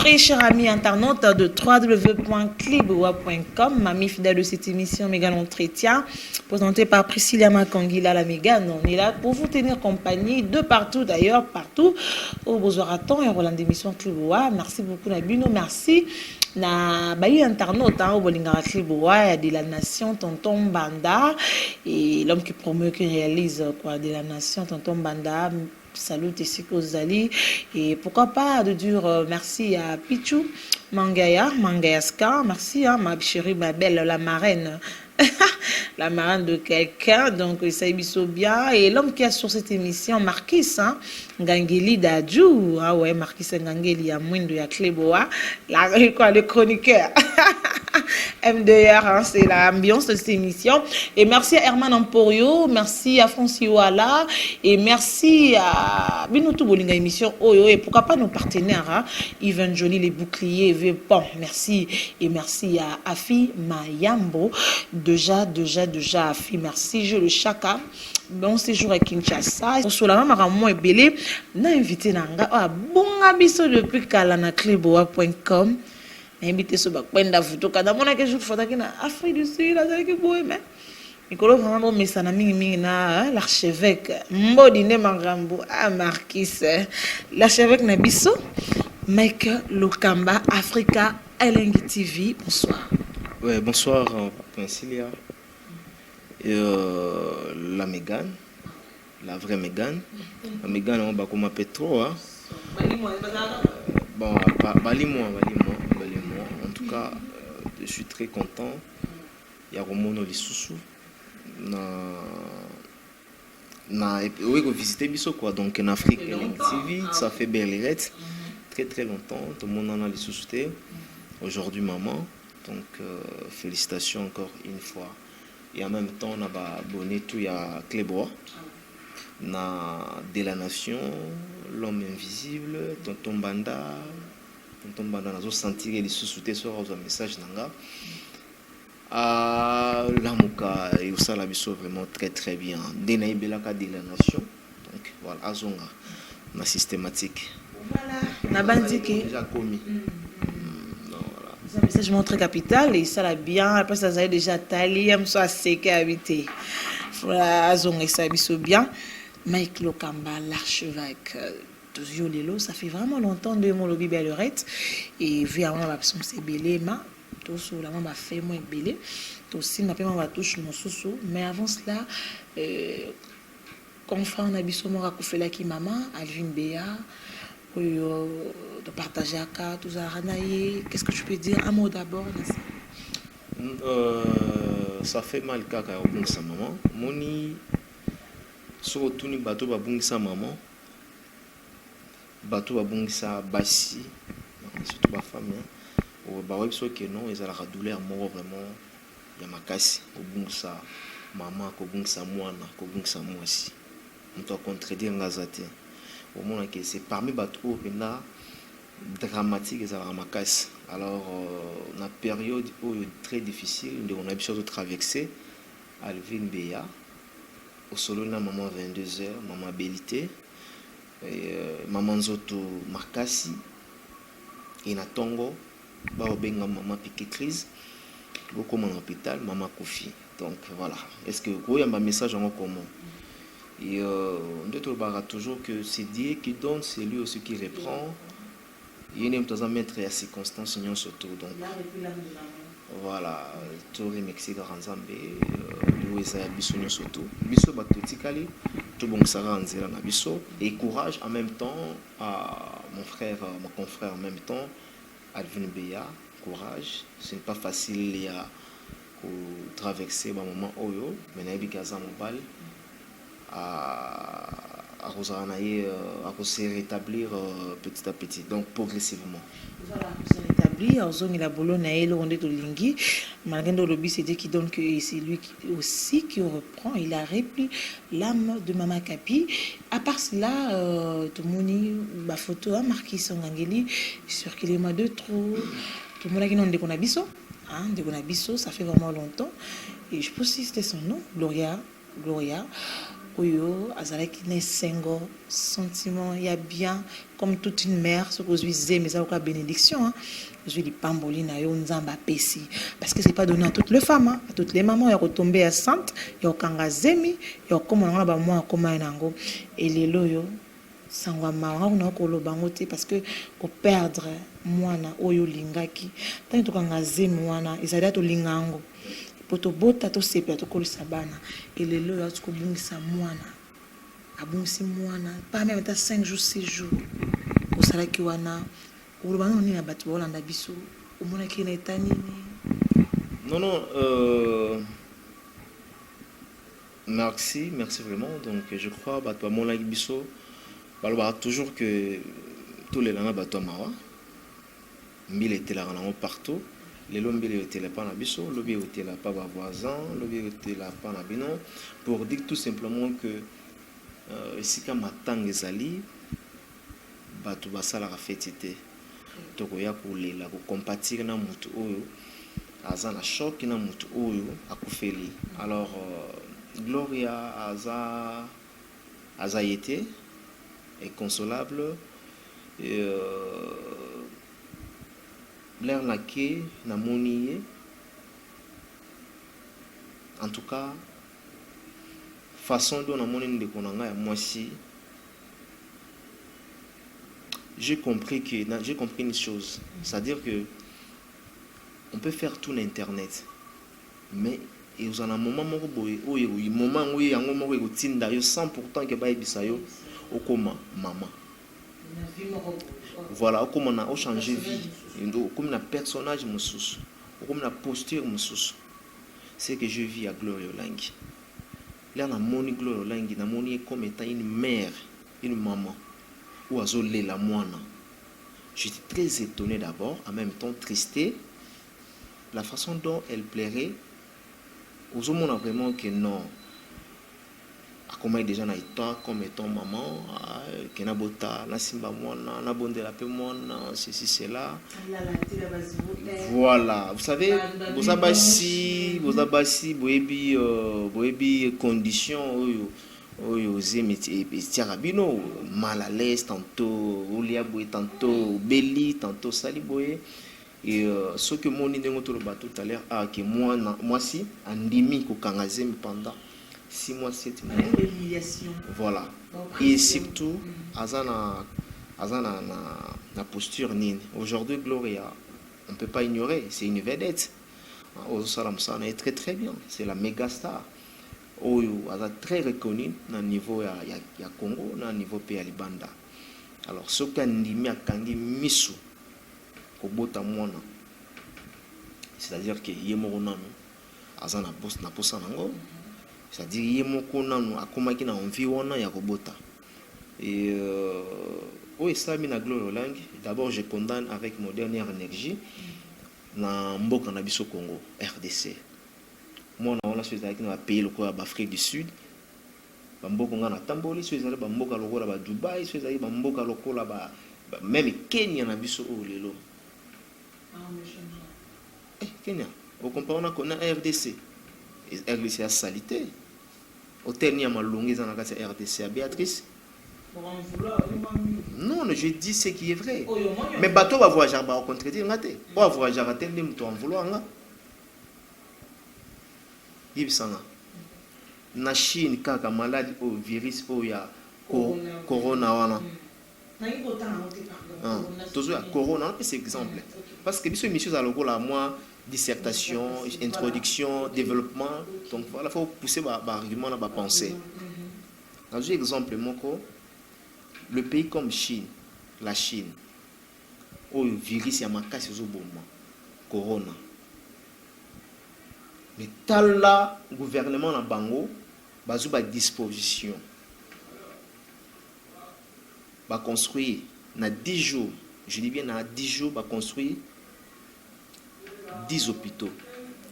très chers amis internautes de www.cliboa.com, mamie fidèle de cette émission Mégane Entretien, présentée par Priscilla Makangila la Mégane. On est là pour vous tenir compagnie de partout d'ailleurs, partout au Bozouaraton et Roland d'émission Cliboa. Merci beaucoup Nabino, merci. Na bayi internaute au Bolingara Cliboa de la nation Tonton Banda et l'homme qui promeut, qui réalise quoi de la nation Tonton Banda. Salut Tessiko Zali et pourquoi pas de dire merci à Pichou Mangayaska, merci à ma chérie, ma belle, la marraine. La marraine de quelqu'un, donc ça y bien. Et l'homme qui a sur cette émission, Marquis, hein, Ngangeli Dadjou, ah ouais, Marquis Ngangeli, à moins de Cléboa, le chroniqueur. M2R, hein, c'est l'ambiance de cette émission. Et merci à Herman Emporio, merci à Francis Ouala, et merci à Binoutou Bolinga émission Oyo, et pourquoi pas nos partenaires, hein, Yvan Jolie, les boucliers, bon, merci, et merci à Afi Mayambo, déjà, Afi, merci, je le chaka. Bon séjour à Kinshasa. Sur la maman moi et belé, n'a invité nanga, ah bon abisso depuis kalanacleboa.com. Invité sur Bakwenda Futo kada mona ke jour fota kina Afrique du Sud la zali ke boye mais Nicolo vraiment mais ça na mingi na l'archevêque mbodi ne mangambo a Marquis l'archevêque na biso Mike Lokamba Africa Elengi TV bonsoir. Ouais, bonsoir Priscilla et la Mégane, la vraie Mégane. La Mégane on va comme Petro hein. Bon, bali-moi. En tout cas, je suis très content. Il y a Romono Lissousou. Oui, visiter Bisso quoi. Donc en Afrique, TV, ça fait belle très très longtemps. Tout le monde en a Lissousou. Aujourd'hui, maman. Donc, félicitations encore une fois. Et en même temps, on a abonné tout à Cléboa. De la nation, l'homme invisible, Tonton Banda, nous sentir les sous-soutés sur un message nanga. L'amuka et au salabiso vraiment très très bien. Denaï Belaka de la nation, donc voilà, Azonga, na systématique. Voilà, na bandiki. Déjà commis. C'est un message montré capital et ça l'a bien. Après ça, ça a déjà taillé, même soit séqué habité. Voilà, Azonga, ça a bien. Mike Lokamba, l'archevêque de Violelo, ça fait vraiment longtemps de mon lobby bellerette et vu avant ma personne c'est belé ma tout sur la maman fait moins belé tout aussi ma père m'a touche mon sousou mais avant cela confrère on a biso mon rakoufe là qui maman Alvin Béa de partager à cas tout ça ranaï qu'est-ce que tu peux dire un mot d'abord ça fait mal kaka au bon sa maman moni surtout ni bateau babungisa maman bateau babungisa basi surtout ba femme ou ba web so que non ils a la douleur mort vraiment ya makasi kobungisa maman kobungisa mwana kobungisa mwasi on doit contredire ngazate au moins que c'est parmi bateau pena dramatique ils a la makasi alors na période très difficile on a besoin de traverser Alvin Béa au solo na maman 22h maman Bélité maman Nzoto Makasi et na Tongo ba obenga maman piqué crise beaucoup en hôpital maman Kofi donc voilà est-ce que vous avez un message en comment et on doit toujours que c'est Dieu qui donne c'est lui aussi qui reprend il y a une mettre à circonstances surtout donc voilà tout le Mexique Ranzambe surtout biso batotikali tout bon ça ranzela na biso et courage en même temps à mon confrère en même temps Alvin Béa courage ce n'est pas facile à traverser un moment oyo mais na bikaza mobile à se rétablir petit à petit donc progressivement voilà se rétablir zone la bolo na elo onde to lingi malgré le lobby c'est Dieu qui donne que c'est lui aussi qui reprend il a repris l'âme de Maman Kapi à part cela tout le monde ba photo a marqué son Ngangeli circulé moi de trop tout le monde qui non de konabiso hein de konabiso ça fait vraiment longtemps et je pense que c'était son nom Gloria oyo azalaki na esengo sentiment ya bien comme toute une mère ce que ozwi zemi eza lokola bénédiction ozwi lipamboli na yo nzambe apesi parce que c'est pas donné à toutes les femmes à toutes les mamans ya kotombe ya sainte ya kokanga zemi ya kokoma nango na bamwa akoma ye nango elelo oyo sango ya mawa ngako na koloba yango te parce que koperdre mwana oyo olingaki ntango tokanga zemi wana ezali tolinga yango po tobota tosepela tokolisa bana elelo oyo ati kobungisa mwana abungisi mwana pas même ata 5 jours 6 jours osalaki wana oloba nano nini na bato baolanda biso omonaki na eta nini? Non, merci vraiment. Donc je crois bato bamonaki biso balobaka toujours que tous les langa bato mawa mbila etelaka nango partout lelo mbila etela pa na biso lobi etela pa ba voisin lobi etela pa na bino pour dire tout simplement que esika matanga ezali bato basalaka fete te tokoya kolela kocompatir na mutu oyo aza na choc na mutu oyo akufeli. Alors Gloria aza yete inconsolable et l'air naké na moni en tout cas façon dont na moni ndeko na nga ya mwasi j'ai compris une chose, c'est-à-dire que on peut faire tout l'internet mais et vous en a un moment où il moment où il y a un moment où il y a 100% que baï bisayo au comment maman voilà au comment on a changé vie comme un personnage moussous comme une posture moussous c'est que je vis à Gloria Olangi là na moni Gloria Olangi na moni comme étant une mère une maman ou azolé la moine. J'étais très étonné d'abord en même temps tristé la façon dont elle plairait aux hommes on a vraiment que non comment déjà na étant comme étant maman que na bota na simba mwana na bondela pe mwana ceci cela voilà vous savez vous abasi boebi condition oyo zemeti tiarabino mal à l'aise tantôt olia boye tantôt beli tantôt sali boye et ce que mon idée tout à l'heure que moi si andimi ko kangazemi pendant 6 mois 7 mois voilà et surtout azana na posture nini aujourd'hui Gloria on peut pas ignorer c'est une vedette au salam ça est très très bien c'est la méga star oyo aza très reconnu na niveau ya Congo na niveau pe ya Libanda. Alors ce que ndimi akangi misu kobota mwana c'est-à-dire que yemoko nanu aza na boss na posa nango c'est-à-dire yemoko nanu akomaki na envie wana ya kobota et esalami na Gloria Olangi d'abord je condamne avec mon dernière énergie na mboka na biso Congo RDC moi on a choisi avec nos pays locaux d'Afrique du Sud bamboka nga na tamboli choisi avec bamboka locaux là Dubaï choisi avec bamboka locaux là même Kenya na biso o lelo Kenya au comparé na RDC RDC a salité hôtel ni amalongi za na kati ya RDC à Béatrice non je dis ce qui est vrai mais bateau va voyager ba contredire ngate ba voyager atende mtu en vouloir nga Yibisanga na Chine kaka maladie au virus au ya corona wana toujours corona c'est exemple parce que biso émission za logo la moi dissertation introduction développement donc voilà faut pousser ba argument na ba pensée dans un exemple moko le pays comme Chine la Chine au virus ya makasi zo bomba corona mais tal là gouvernement na bango bazu ba disposition ba construire na 10 jours je dis bien na 10 jours ba construire 10 hôpitaux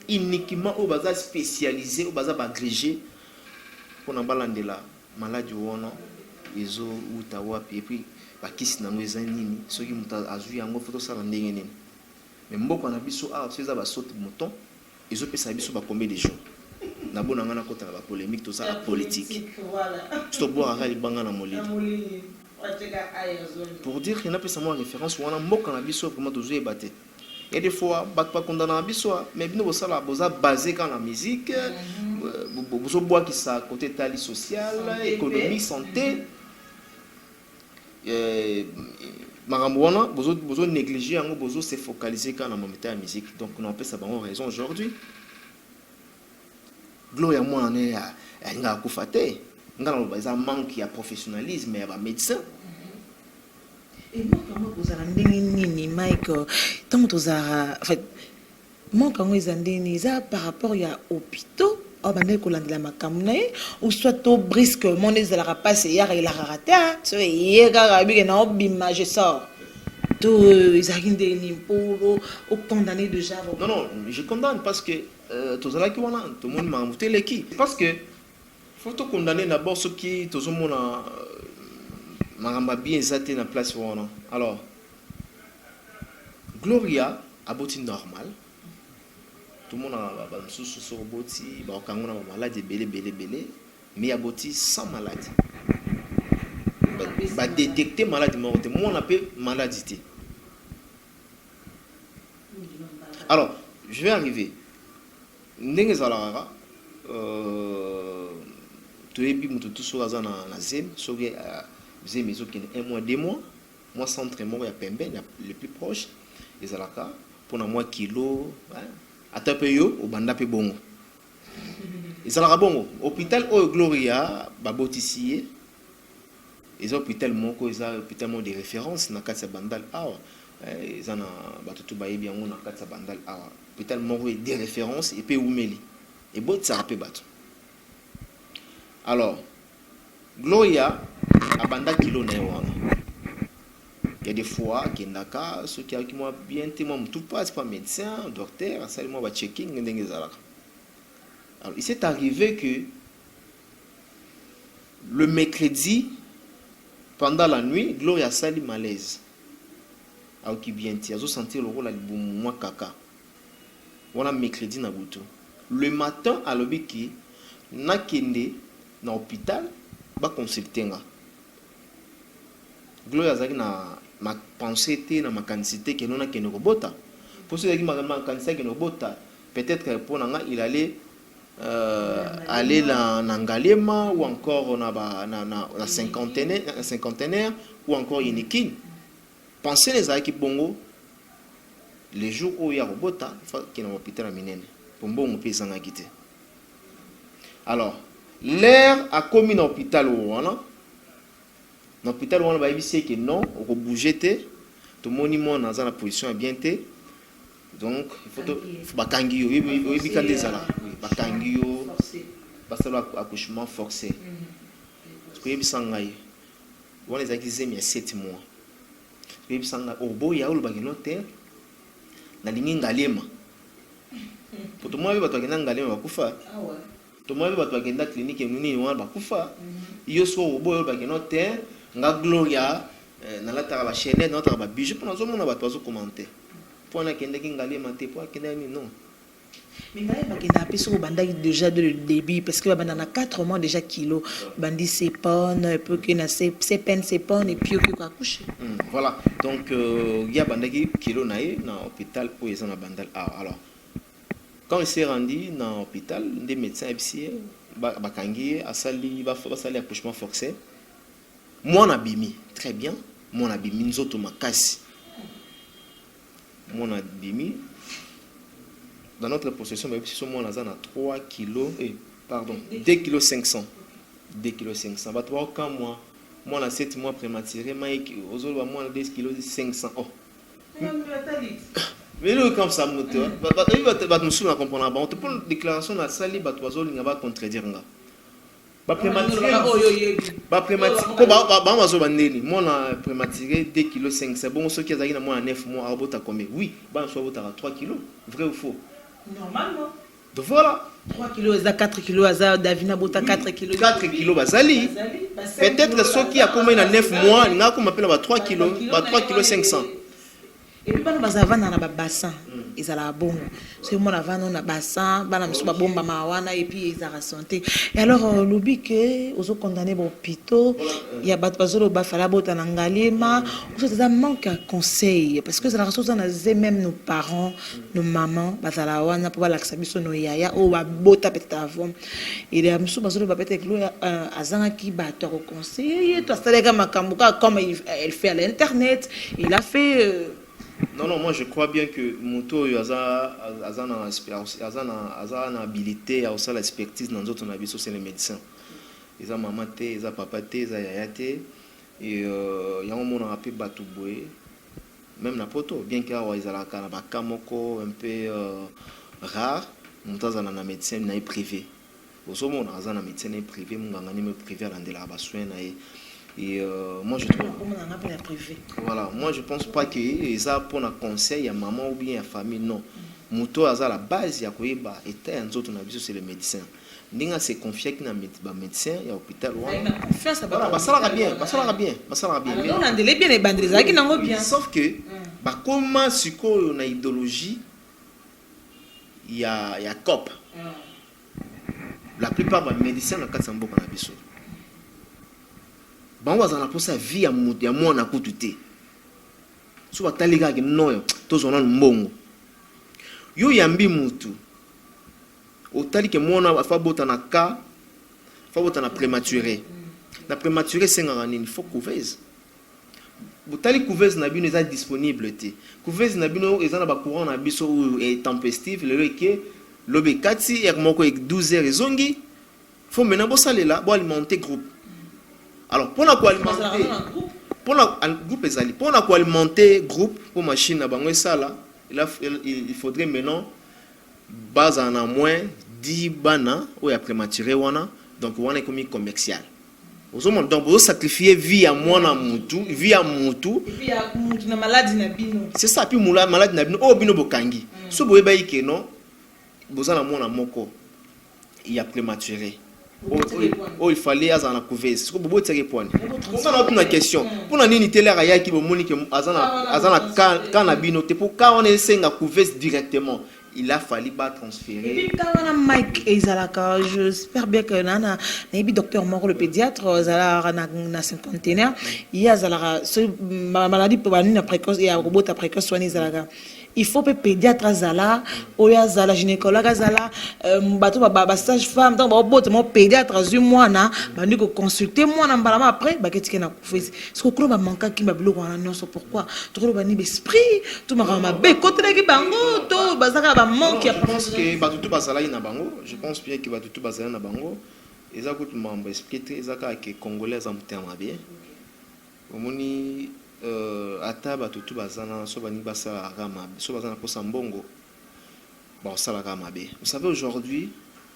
uniquement au baza spécialisé au baza ba agrégé pour na balandela maladie wana ezo utawa et puis ba kisi na ngweza nini soki muta azu yango photo sala ndenge nini mais mboko na biso a c'est za ba saute mouton ils ont payé ça combien de jours na bona ngana kota na polémique tout ça la politique voilà to boire à libanga na molili pour dire qu'il n'a pas seulement référence ou on a mboka na biso vraiment toujours ébatté et des fois pas condamné na biso mais bino ça la boza basé quand la musique bozo bois qui ça côté tali social économie santé Maramouana, bozo négliger yango bozo se focaliser quand on mettait la musique donc on peut ça bon raison aujourd'hui Gloria moi on est nga kufate nga no baza manque ya professionnalisme ya ba médecin et moi comment vous allez nini Mike tant tozara en fait moi quand vous allez ça par rapport ya hôpitaux oh ben ko landela makamna ou soit to brisque mon ezala passe ya il a raté so yega rabi na obima je sors to izakinde ni pour au condamner déjà non je condamne parce que tozala ki wana tout le monde m'a monté l'équipe parce que faut to condamner d'abord ceux qui tout le monde maramba bien zaté na place wana alors Gloria aboti normal tout le monde a sous roboti ba kango na maladie belé mais aboti sans maladie ba détecter maladie morte moi on appelle maladie alors je vais arriver ndenge zalaka toyebi mutu tout aza na zem soki zem ezokende 1 mois 2 mois moi centre moko ya pembe le plus proche ezalaka mpona moi kilo ata pe yo obanda pe bongo ezalaka bongo hôpital oyo Gloria babotisi ye eza hôpital moko eza hôpital moko de référence na kati ya bandal awa eza na bato to bayebi yango na kati ya bandal awa hôpital moko de référence et pe umeli et botisaka pe bato alors Gloria abanda kilo na ye wana il y a des fois kendaka ceux qui moi bien témoin tout pas c'est pas médecin docteur seulement va checking ndenge zalaka alors il s'est arrivé que le mercredi pendant la nuit Gloria sali malaise alors qui bien ti azo sentir le rôle ali moi kaka wana mercredi na butu le matin à l'obiki na kende na hôpital ba consulter nga Gloria zaki na ma pensée était dans ma quantité que non a qu'une robota pour ceux qui ma quantité que robota peut-être que pour nanga il allait aller na Ngalema ou encore na cinquantenaire ou encore Yinikin penser les aki bongo les jours où il y a robota qui na hôpital à minene pour bon pesa nga quitté alors l'air a commis dans hôpital ou wana l'hôpital on va éviter que non on va bouger tout le monde dans la position bien donc il faut bakangi yo oui quand des ala bakangi yo parce que accouchement forcé parce que yebi sangai on les accusés mais 7 mois yebi sangai obo ya ulu bagino te na lingi ngalema pour tout le monde bato bagenda ngalema bakufa ah ouais tout le monde bato bagenda clinique nini wana bakufa yo so obo yo bagino te nga Gloria na la tara ba chaîne na tara ba bijou pour nous mona bato bazo commenter pour na kende kingali mate pour kende ni non mais ngaye bakenda peso banda déjà de le début parce que banda na 4 mois déjà kilo bandi c'est bonne peu que na c'est peine c'est bonne et puis que accoucher voilà donc il y a banda ki kilo na hôpital pour les na bandal alors quand il s'est rendu dans hôpital des médecins FCA bakangi asali ba sali accouchement forcé mon abimi très bien mon abimi nzoto makasi mon abimi dans notre possession même si mon azan a 3 kilos et pardon 2 kilos 500 2 kilos 500 va toi quand moi a 7 mois prématuré Mike aux autres moi 2 kilos 500 oh mais le comme ça moteur va nous sous la comprendre on te prend déclaration na sali ba toizo linga ba contredire nga ba prématuré ko ba mazo bandeli mona prématuré 2 kg 5 c'est bon ceux qui azaki na moi 9 mois abota combien oui ba so abota 3 kg vrai ou faux normalement donc voilà 3 kg za 4 kg za Davina bota 4 kg 4 kg bazali peut-être ceux qui a combien na 9 mois nga ko m'appelle ba 3 kg 500 Et puis, on a un bassin. Ils ont la bombe. C'est moi, on a un bassin, on a une bombe à et puis ils ont la santé. Et alors, l'oubli que, aux autres condamnés au hôpital, il y a des gens qui ont fait la botte en Angalema. Ça manque un conseil. Parce que la raison, même nos parents, nos mamans, bazalawana pour l'accès nos yaya ou à botta peut-être avant. Et les amsou bazolo peut-être que azanga qui battre au conseil. Toi, c'est les makambuka comme elle fait à l'internet. Il a fait. Non, non, moi je crois bien que Moto a une habilité, a aussi l'expertise dans d'autres avis, c'est les médecins. Ils ont maman, ils ont papa, ils ont yaya. Et il y a un monde à peu batouboé, même la poto, bien qu'ils aient un camoko un peu rare, ils ont un médecin privé. Au monde, ils ont un médecin privé, ils ont un privé à l'endroit. Et moi je trouve. Voilà, moi je pense pas que ça pour un conseil à maman ou bien à famille, non. Moto à la base, il y a quoi et un autre c'est le médecin. Ninga se confier que na médecin et à l'hôpital. Voilà, ça va bien, ça va bien, ça va bien. On a bien les bandes qui n'ont bien. Sauf que comment si on a idéologie, il y a COP. La plupart des médecins na 400 boka na biso. Bango azana posa vie ya mutu ya mwana kututé so batalika ke noyo tozona mbongo yo yambi mutu otali ke mwana fa bota na ka fa bota na prématuré na prématuré senga nini faut couveuse botali couveuse na bino eza disponible te couveuse na bino eza na ba courant na biso est tempestif le ke lobe kati er moko 12 heures ezongi faut maintenant bosalela bo alimenter groupe. Alors, pour alimenter, pour groupe ezali, pour alimenter groupe pour machine à bango ça là, il faudrait maintenant base en a moins 10 bana ou ya prématuré wana, donc wana est comme commercial. Donc vous sacrifier vie à moi na mutu, vie à mutu. Et puis ya mutu na maladie na bino. C'est ça puis maladie na bino oh bino bokangi. So boye ba yike non, bozana mona moko. Il y a prématuré. Oh, il fallait azana couver. C'est comme bobo tiré point. On a une question. Pour na nini télé raya qui bomoni que azana canabino te pour quand on essaie de couver directement. Il a fallu pas transférer. Et puis quand on a Mike Ezalaka, j'espère bien que nana nabi docteur Moro le pédiatre zala na cinquantenaire, il y a zala ce maladie pour une précoce et a robot à précoce soigner zala. Il faut que pédiatre zala, oya zala gynécologue zala, bato ba sage femme donc ba bot mon pédiatre azu mwana, ba ndiko consulter mwana mbalama après ba ketike na kufezi. Ce que ba manka ki ba biloko wana nyonso pourquoi? To ba ni esprit, to ma be côté ki bango to bazaka ba manque. Je pense que ba tout bazala na bango, je pense bien que ba tout bazala na bango. Eza ko mambo esprit ezaka ke congolais en terme bien. Omoni ataba tutu bazana so bani basala rama so bazana ko sambongo ba sala rama be. Vous savez aujourd'hui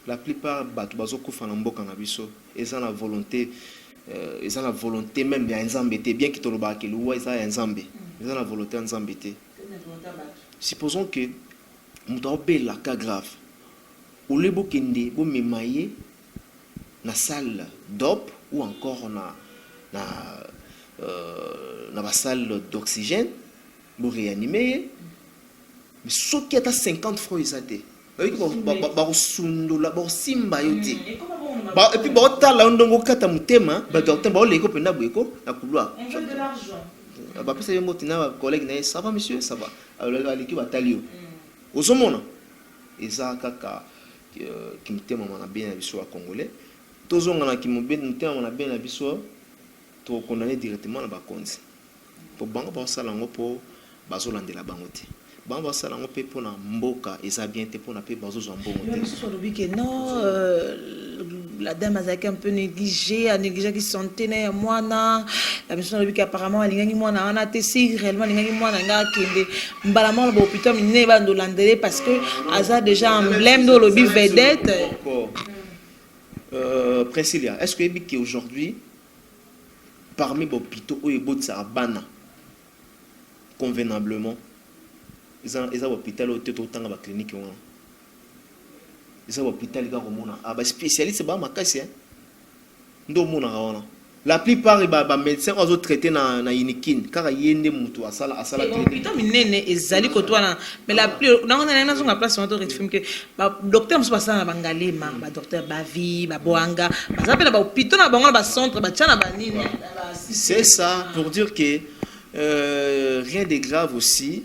la plupart batu bazo kufa na mboka na biso eza na volonté même ya nzambete bien ki toloba ke luwa eza ya nzambe eza na volonté nzambete. Supposons que muto bela cas grave ou le bokende bo memaye na salle d'op ou encore na la salle d'oxygène pour réanimer mais ce qui est à 50 francs ils et puis tala ndongo kata mutema ba docteur ba leko penda bweko na couloir on veut de l'argent ba pesa yo motina collègue na ça va monsieur ça va alors aliki batalio ozomona eza kaka ki mutema na bien na biso wa congolais tozonga na ki mutema na bien na biso to condamner directement na bakonzi pour bango ba sala ngo po bazolandela bango te bango ba sala ngo pe po na mboka eza bien te po na pe bazo zambongo te non la dame a un peu négligée a négligé qui santé na mwana la mission de apparemment alingangi mwana wana te si réellement alingangi mwana nga kende mbalama ba hôpital mine ba ndolandele parce que aza déjà emblème de lobby vedette. Priscilla, est-ce que aujourd'hui parmi les hôpitaux où il y a bana convenablement ils ont hôpital où tout autant de clinique ils ont hôpital qui a spécialiste ba makasi ndo mona wana La plupart des médecins ont traité na inikin car yende mutu asala clinique. Putain minene ezali ko toi mais la plus na on a na place on rectifie que docteur musu basala na bangalema ba docteur bavi ba boanga baza pe na ba hôpital na bango na ba centre ba tchana ba nini. C'est ça pour dire que rien de grave aussi.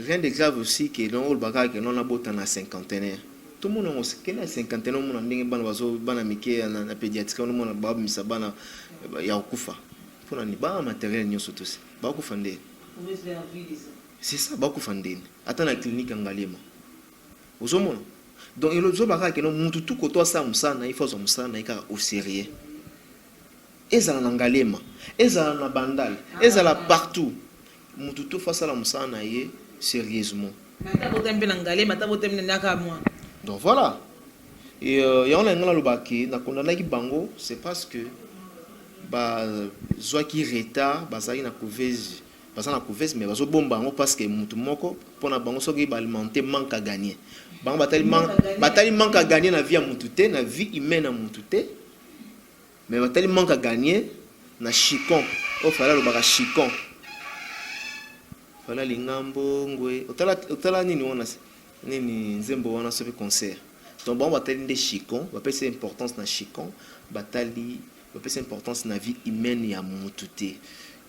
Rien de grave aussi que non le bagage que non a bota na cinquantenaire. Tout le monde a une cinquantaine, on a des gens na pédiatrie, on a bab misabana ya okufa. Pour na ba matériel nyoso tous. Ba okufa ndé. C'est ça ba okufa ndé. Ata na clinique ngalema. Ozomona. Donc il zo baka que non mutu tout koto sa musana, il faut zo musana ika au sérieux. Ezala na ngalema, ezala na bandal, ezala partout. Mutu tout face à la musana yé sérieusement. Donc voilà. Et il y a un lobaki na kondana ki bango, c'est parce que ba zo ki reta bazali na couvez, bazana couvez mais bazo bomba ngo parce que mutu moko pona bango soki ba alimenter manque à gagner. Bango batali manque à gagner na vie à mutu te, na vie humaine à mutu te. Mais batali manque à gagner na chicon. O fala lobaka chicon. Fala lingambo ngwe. Otala nini wana nini nzembo wana sobi concert. Donc bon batali de chicon, va passer importance na chicon, batali va passer importance na vie humaine ya mututé.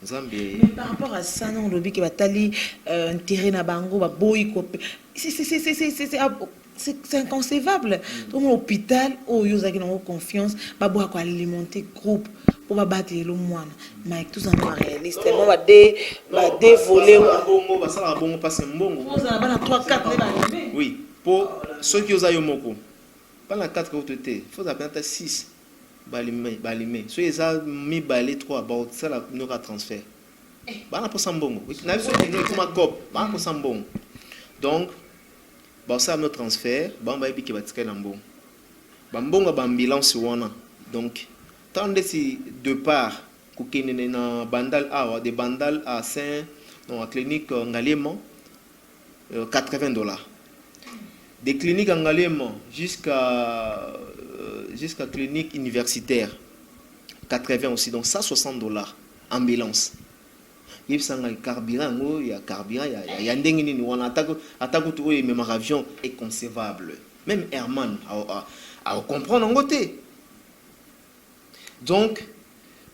Mais par rapport à ça non lobi que batali intérêt na bango ba boy ko c'est inconcevable. Dans l'hôpital où ils ont confiance, ba boy ko alimenter groupe pour ba battre le moine. Mais tout ça pas réaliste. Bon ba dévoler bongo ba sala bongo passer mbongo. Vous en avez 3 4 oui. Pour ceux qui ont moko, pas la 4 côtés, il faut apprendre 6 balimé. Ceux qui ont mis balé 3, bah ça la nous transfert. Bah na pour sambongo. Na biso qui nous comme cop, bah pour sambongo. Donc bah ça notre transfert, bah on va épiquer batika na mbongo. Bah mbongo ba ambulance wana. Donc tant si de part kokene na bandal A, des bandal à Saint dans la clinique Ngalema $80. Des cliniques en Galema jusqu'à clinique universitaire 80 aussi, donc ça $60 ambulance. Il y a carburant, il y a carburant, il y a ndengini on attaque tout même avion est concevable. Même Herman à comprendre en côté. Donc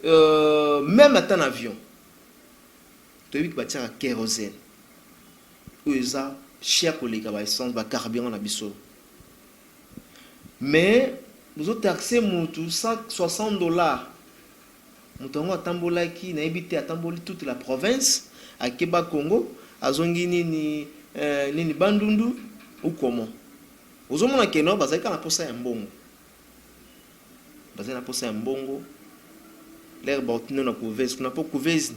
même à un avion, tu as vu que tu as kérosène. Cher collègue à essence ba carburant na biso mais vous avez taxé mutu $160 mutongo atambola ki na ebité atamboli toute la province à Keba Congo azongi nini bandundu ou comment vous avez mona keno bazaka na posa ya mbongo bazaka na posa ya mbongo l'air bautino na couvez kuna po couvez.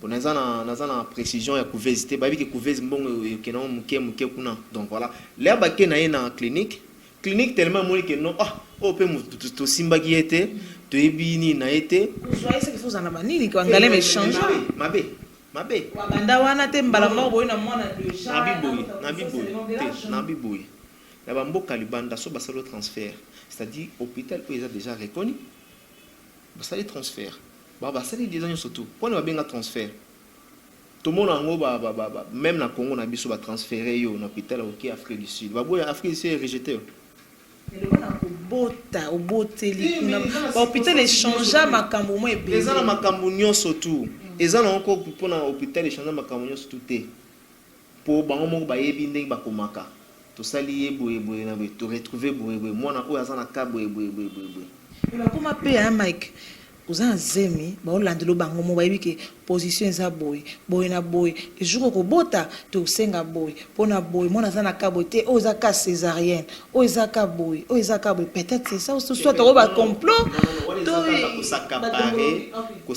Bon, nous avons précision et couverture. Bah, que couverture bon que non muke kuna. Donc voilà. L'herbe qui est dans la clinique tellement moi que non oh peut tout simba qui était to ebini na été. Vous voyez ce qu'il faut en abani ni ko ngale me changer. Mabe. Wabanda wana te mbala mo boy na mwana déjà. Nabi boy. La bambo kalibanda so basa le transfert. C'est-à-dire hôpital où ils ont déjà reconnu. Basa le transfert. Bah ça les des surtout pour nous bien transfert tout le monde en haut même na Congo na biso ba transférer yo na hôpital au Afrique du Sud ba boy Afrique du Sud est rejeté mais le wana ko bota au boteli kuna ba hôpital échanger makambo mo ebele les ana makambo nyonso tout ezana encore pour na hôpital échanger makambo nyonso tout te pour bango mo ba yebi ndenge ba komaka to sali ye boye na to retrouver boye mona o azana ka boye mais ba koma pe hein Mike vous avez zemi ba olandelo bango mo bayebi ke position eza boy na boy le jour ko bota to senga boy pona boy mona za na kabote o za ka césarienne o za ka boy peut-être c'est ça soit to ba complot to ko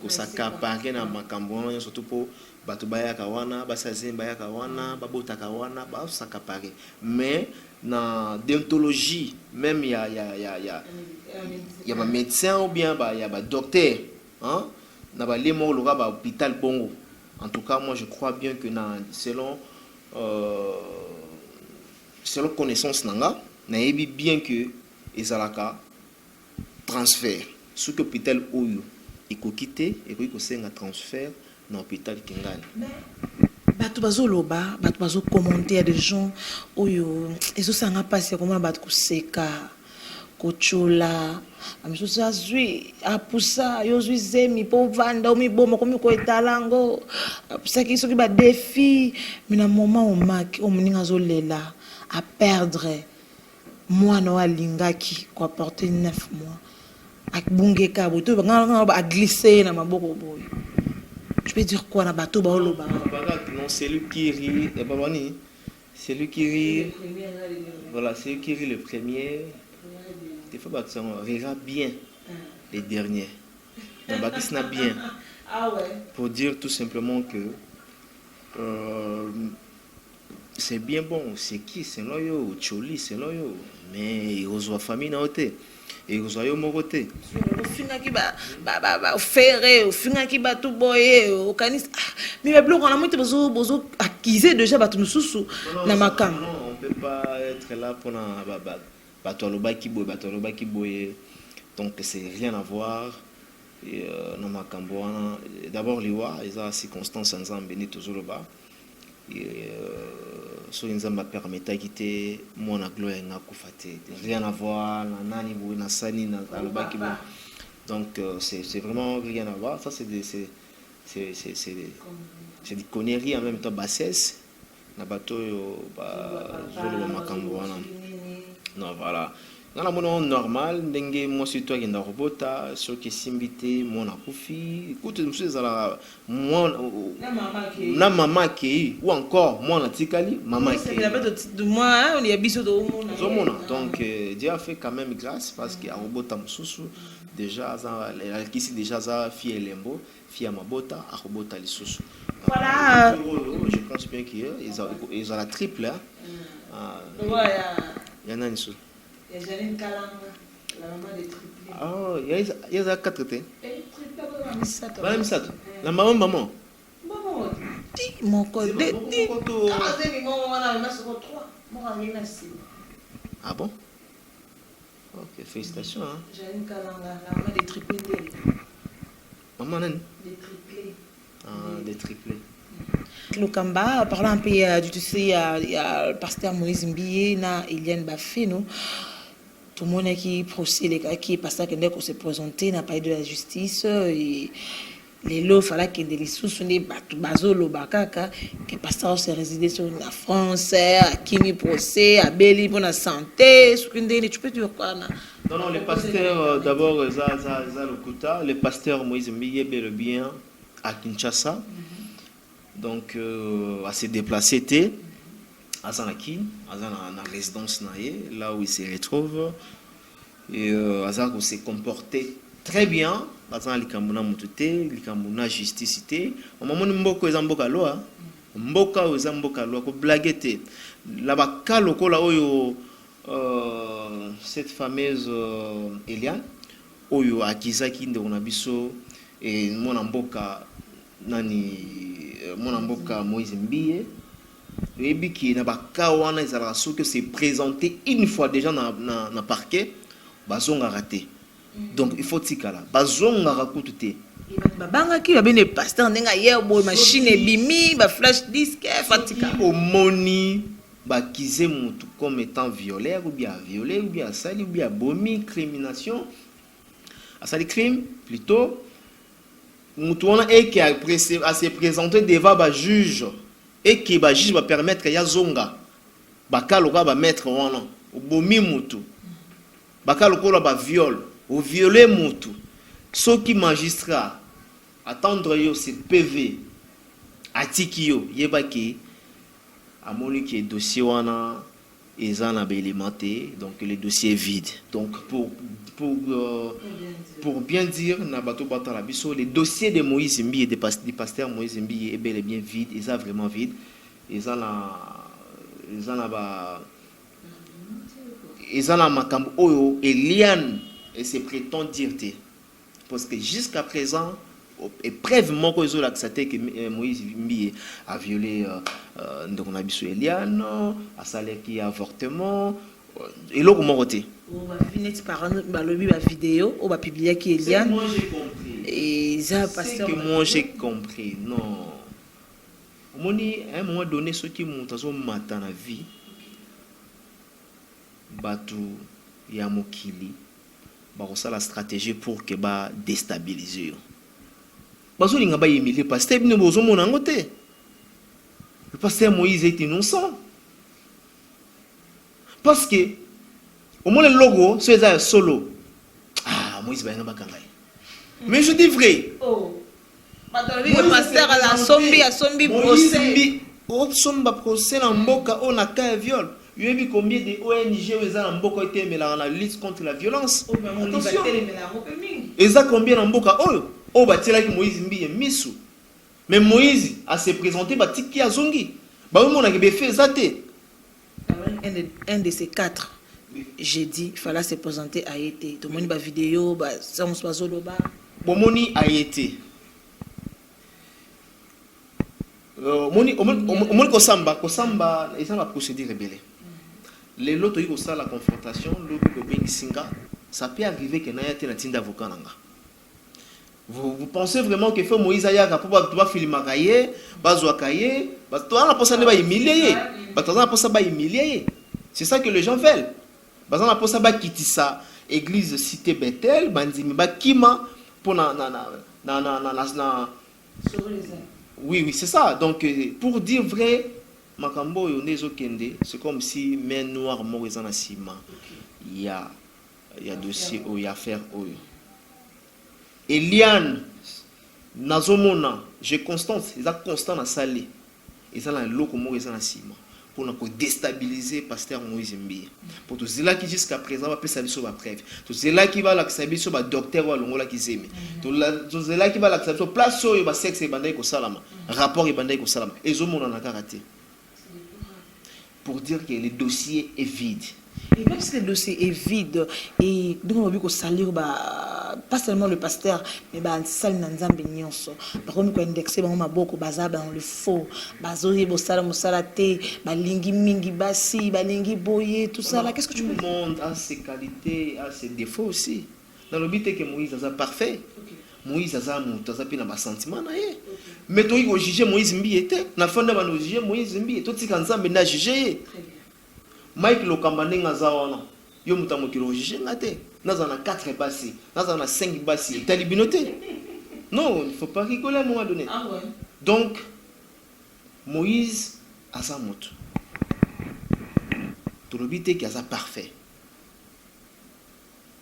s'accaparer na makambo surtout pour bato bayaka wana basazemba yaka wana babotaka wana ba s'accaparer mais na déontologie même il y a ba médecin ou bien il y a ba docteur hein na ba lemo loka ba hôpital bongo. En tout cas moi je crois bien que selon connaissance nanga na yebi bien que ezalaka transfert ce que hôpital oyo quitter et puis un transfert dans l'hôpital Kingani. Bato bazoloba, bato bazo commenter des gens oyo ezo sanga passer comment bato kuseka kochola amisusu azwi apusa yozwi zemi po vanda omiboma komi ko etalango apusa ki soki ba défi mina moment o mak o muninga zolela à perdre mwana wa lingaki ko apporter 9 mois akbungeka boto nganga ba glisser na maboko boy. Je peux dire quoi na bato ba oloba non, c'est lui qui rit et babani c'est lui qui rit voilà, c'est lui qui rit le premier. Des fois, on rira bien les derniers. On va dire bien. Ah ouais. Pour dire tout simplement que c'est bien bon. C'est qui? C'est loyo. Choli, c'est loyo. Mais il reçoit famille dans l'hôtel. Il reçoit yo moroté. Au final qui ba ferré, au final qui ba tout boyer, au canis. Mais le bloc on a monté bozo acquisé déjà ba tout sous na makam. Non, on peut pas être là pour na Batoloba qui boye, donc c'est rien à voir. Et dans ma camboana, d'abord liwa, ils ont circonstances ensemble béni toujours le bas. Et so inzamba permettait quitter mon aglo et n'a kufate. Rien à voir, na nani boye na sani na aloba qui boye. Donc c'est vraiment rien à voir. Ça c'est des conneries en même temps bassesse. Na bateau ba zolo makamboana. Non, voilà. Dans la monnaie normale, dengue, moi, c'est toi qui est robota, sur qui simbité, mon akoufi. Écoute, monsieur, ça moi, na maman qui ou encore, moi, na tikali, maman qui. De moi, on y a biso de monde. Donc, Dieu a fait quand même grâce parce qu'il y a robota moussou. Déjà, ici, déjà, ça, fille et lembo, fille à mabota, à robota les sous. Voilà. Je pense bien qu'ils ont la triple. Voilà. Il y en a une seule. Il y a Janine Kalanga, la maman des triplés. Ah, il y a 4 thés. Et triplé, on a mis ça. La maman. Maman, dis mon code. Ah bon? Ok, félicitations. Hein? Janine Kalanga, la maman des triplés. Maman, non? Des triplés. Ah, des triplés. Lukamba, parlant un peu du tu sais, il y a le pasteur Moïse Mbiye, na Eliane Bafeno. Tout le monde qui procède, qui est pasteur qui s'est présenté, n'a pas eu de la justice. Et les lots, il fallait qu'il y ait des sous, des bazolo, bakaka, que le pasteur s'est résidé sur la France, à Kimi procès, à Beli pour la santé, tu peux dire quoi? Non, le pasteur, d'abord, Zaza Lokuta, le pasteur Moïse Mbiye, bel et bien, à Kinshasa. Donc, à se déplacer, à Zanaki, à la résidence, là où il se retrouve. Et à Zanaki, s'est comporté très bien. À Zanaki, il y a justice. Au moment où Mboko est en Mboka Loa, Mboka est en Mboka Loa, il blaguette. Là-bas, cette fameuse Eliane, Oyo Akizaki, Nderonabiso, et mon Mboka, Nani. Mon amboka Moïse Mbiye et puis qui n'a pas kawana izaraso que c'est présenté une fois déjà dans parquet bazonga raté donc il faut tikala bazonga rakuté babanga ki ba bene pasteur ndenga hier boy machine bimi ba flash disk fatika au moni ba kize mutu comme étant violé ou bien sali ou bien bomi crimination à sali crime plutôt Moutouana et qui a se présenté devant le juge et qui le juge va permettre ya zonga bakaloka ba mettre wana bomi mutu bakaloka ba viol ou violer mutu ceux qui magistrat attendre yo c'est PV atiki yo yebaki amoni qui dossier wana ezana bélimenté donc le dossier est vide donc pour bien dire, le dossier de Moïse Mbiye, du pasteur Moïse Mbiye est bel et bien vide, il est vraiment vide. Ils ont la makambo oyo Eliane et se prétend dire parce que jusqu'à présent et preuve que ils ont accepté que Moïse Mbiye a violé Ndokonabiso Eliane, a salé qui avortement eloko moko te. On va finir par le vidéo, on va publier qui est Eliane. Moi j'ai compris. Et ça c'est que moi j'ai compris. Non. Moni à un moment donné ceux qui montent à matin la vie. Batu ya mokili. Ba ça la stratégie pour que ba déstabiliser. Bazo linga ba yemile pasteur bino bozo mona ngote. Le pasteur Moïse est innocent. Parce que au moins le logo c'est ça solo. Ah Moïse ba ngaba kangai. Mais je dis vrai. Oh. Le pasteur à la sombi procès. Moïse somba procès na mboka on a ka viol. Il y a combien de ONG où ils ont beaucoup été mais la lutte contre la violence. Attention. Ils ont combien en mboka oh batela ki Moïse mbi misu. Mais Moïse a se présenté batiki azongi. Ba on a be fait zaté. Un de ces quatre. J'ai dit il fallait se présenter à été. Tout le monde ba vidéo ba ça on se passe au ba. Bomoni a été. Moni kosamba ils ont la procédure rebelle. Les lots qui ont la confrontation, ça peut arriver que n'ayate na tinda avocat nanga. Vous pensez vraiment que fait Moïse Ayaga pour pas filmer kaye, bazwa kaye, toi on a pensé ba humilier, on a pensé ba humilier. C'est ça que les gens veulent. On a pensé ba kitisa église cité Bethel, bandimi ba kima pour na oui, c'est ça. Donc pour dire vrai Makambo c'est comme si main noire mort dans la ciment. Il y a dossier il y a affaire Eliane Nazomona, je constante, ils ont constant dans salé. Ils ont un loco mort dans la ciment pour nous déstabiliser pasteur Moïse Mbi. Pour tous ceux qui jusqu'à présent va passer sur la preuve. Tous ceux qui va l'accepter sur le docteur ou longola qui s'aime. Tous ceux qui va l'accepter sur place sur le sexe et bandai ko salama. Rapport et bandai ko salama. Et zomona na karaté. Pour dire que le dossier est vide. Et même si le dossier est vide, et donc on va dire que salir pas seulement le pasteur, mais sal nanzambe nyonso. Par contre, on indexé ba maboko bazaba on le faux. Bazori bosala musalate, balingi mingi basi, balingi boye, tout ça là. Qu'est-ce que tu veux dire? Tout le monde a ses qualités, a ses défauts aussi. Dans le but que Moïse est parfait. Moïse a un sentiment. Mais tu as jugé Moïse Mbi était. Na fin de l'année, jugé Moïse Mbi. Tout ce qu'on a bien jugé. Mike Lokambane Ngazawana. Yo mutamo ki jugé ngate. Nazana 4 bassi, nazana 5 bassi. T'as libinoté. Non, il ne faut pas rigoler à un moment donné. Ah ouais. Donc Moïse a sa moto. Tout le but est sa parfait.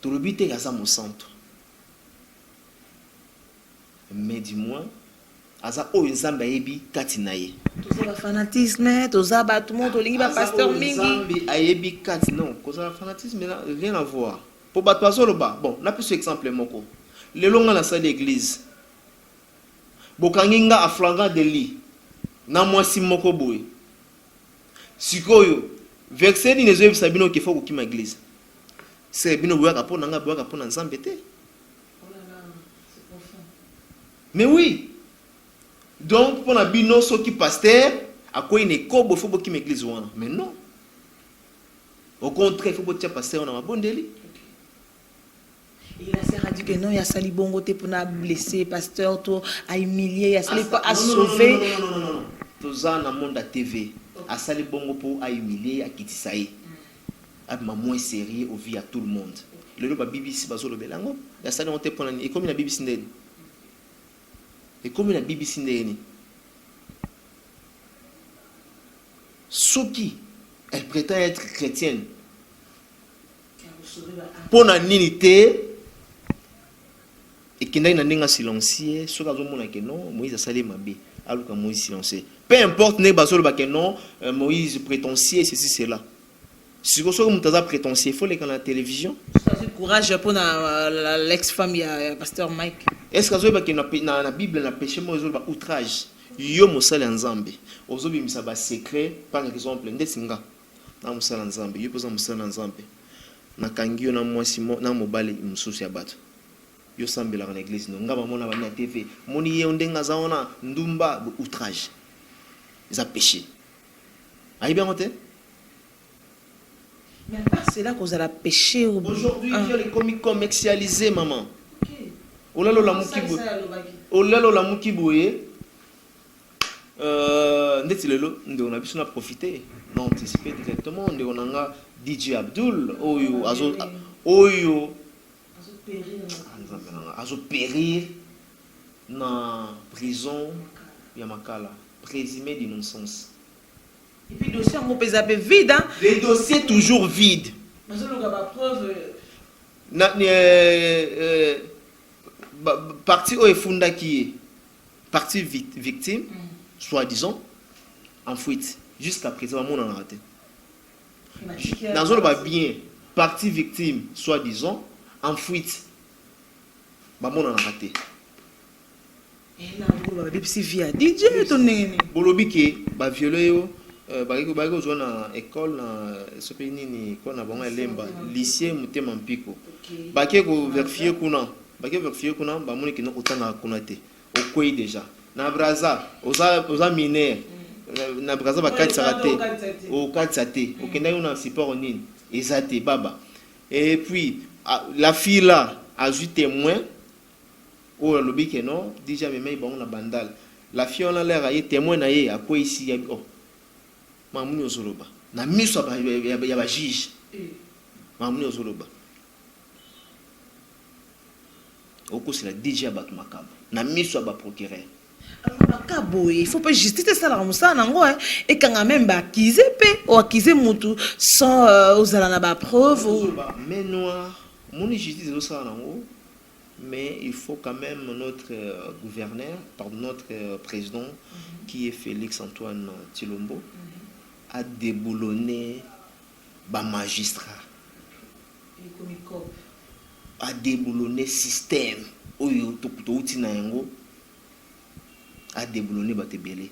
Tout le but est sa mon centre. Mais dis-moi, aza o nzambe ayebi kati na ye. Tout ça fanatisme, tout ça tout le monde olingi ba pasteur mingi. Nzambe ayebi kati non, cause la fanatisme rien à voir. Pour battre pas solo ba. Bon, na plus exemple moko. Le longa na salle d'église. Bokanginga a flagrant délit. Na mwasi moko boy. Sikoyo, verset ni nezo sabino ke foko kima église. C'est bino boya kapo nanga boya kapo na nzambe te. Mais oui. Donc, pour la bino, ceux qui pasteur, à quoi il est comme il faut qu'il m'église. Mais non. Au contraire, il faut que tu pasteur on a un bon délit. Il a dit que non, il y a sali bongo te pour blesser pasteur, tout à humilier, il y a sali pas à sauver. Non. Tout ça dans le monde de la TV. À sali bongo pour à humilier, à quitter ça. À moins sérieux au vie à tout le monde. Le loba BBC bazo le belango. Il y a sali on te prend et comme la BBC n'est. Et comme la BBC n'est. Soki, elle prétend être chrétienne. Pour la nité. Et qui n'a pas silencieux, ce que non, Moïse a salé ma bé, alors que Moïse silencieux. Peu importe, non, Moïse prétentieux, ceci, cela. Si vous avez prétentieux, il faut aller dans la télévision. C'est courage pour l'ex-femme, pasteur Mike. Est-ce que dans la Bible, dans péché, moi, je outrage. Yo mosala nzambe. Ozobi misaba secret, par exemple, ndesinga. Na mosala nzambe, yo poza mosala nzambe. Na kangio na mwasi na mobali mususu ya bato. Yo sambela na église no ngaba mona ba na TV moni ye ondenga zaona ndumba outrage ils a péché ayi bien monté Mais à part c'est là qu'on a pêché au Aujourd'hui, il y a les comics commercialisés, maman. Ok. Olalo la mukibo. Olalo la mukiboye. Ndeti lelo on a pu profiter, on anticiper directement on a DJ Abdul oyo azo périr na prison ya makala présumé d'innocence. Et puis le dossier on peut zapper vide hein. Les dossiers toujours vides. Parce que le preuve partie Oefunda qui est partie victime, soi-disant, en fuite. Jusqu'à présent, on en a raté. Dans le bas bien, partie victime, soi-disant, en fuite. On en a raté. Et là, on va dire via DJ, ton nez. Bolobi qui va violer. Bako zo na école na sope nini ko na bango elemba lycée Mutema Mpiko bake ko vérifier kuna ba moni kino kotanga kuna te okoyi déjà na braza oza mineur na braza ba katsa te o katsa te okenda yo na support nini ezate baba et puis la fille là a vu témoin o lobi ke non déjà même bango na bandal la fille on a l'air à témoin na ye akoyi ici oh mamuni ozoloba na miso ya ba juge mamuni ozoloba okosila DJ bato makabo na miso ba procureur makabo il faut pas justice ça la musa nango et quand même ba accuser pe ou accuser mutu sans ozala na ba preuve mais noir mon justice zo ça nango mais il faut quand même notre gouverneur pardon notre président qui est Félix Antoine Tshilombo à déboulonner les magistrats, à déboulonner le système, à déboulonner les tébélés.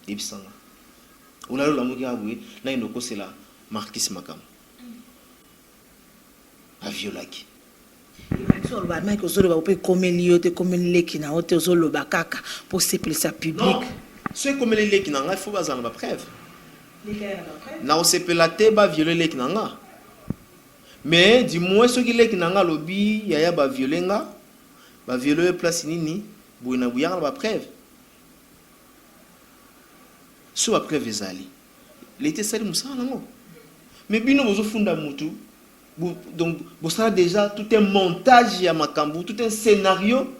Et puis, on a eu la mouille, là, il y a la Marquis Makam. À Violaki. Pour séparer sa public. Non, c'est comme les qui n'ont pas, il faut pas en avoir preuve. Na osepela te ba violer leki nanga mais du moins ceux qui leki nanga lobi yaya ba violenga ba violer place nini boina buyanga ba preuve so ba preuve ezali l'été sali musala nango mais bino bozo funda mutu donc vous savez déjà tout un montage ya makambu tout un scénario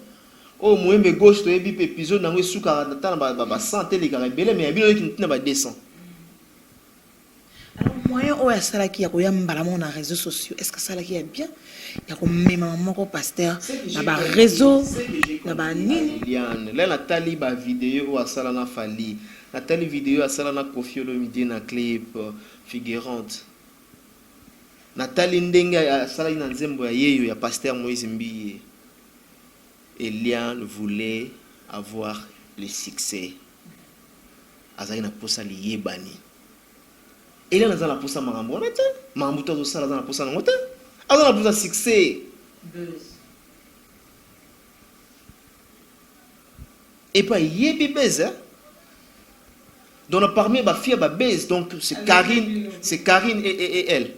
au moyembe gauche to ebi épisode nango suka na ba santé les carabelés mais bino qui na ba descend. Alors, moyen où est-ce qu'il y a un réseaux sociaux? Est-ce que ça là qui est bien? Il y a même un pasteur, il y a un réseau, il y a un Liane. Là, Nathalie ba vidéo ou à Salana Fali. Nathalie vidéo à Salana Kofi Olomide na clip figurante. Nathalie Ndenga à Salana Nzembo ya yeyo ya pasteur Moïse Mbiye. Eliane voulait avoir le succès. Azali na posa li yebani. Et là, on a la pousse à Marambo, Marambo, on a la pousse à Nangote. Alors, on a besoin de succès. Et pas y est bébé, donc parmi ma fille, ma base, donc c'est Karine et elle.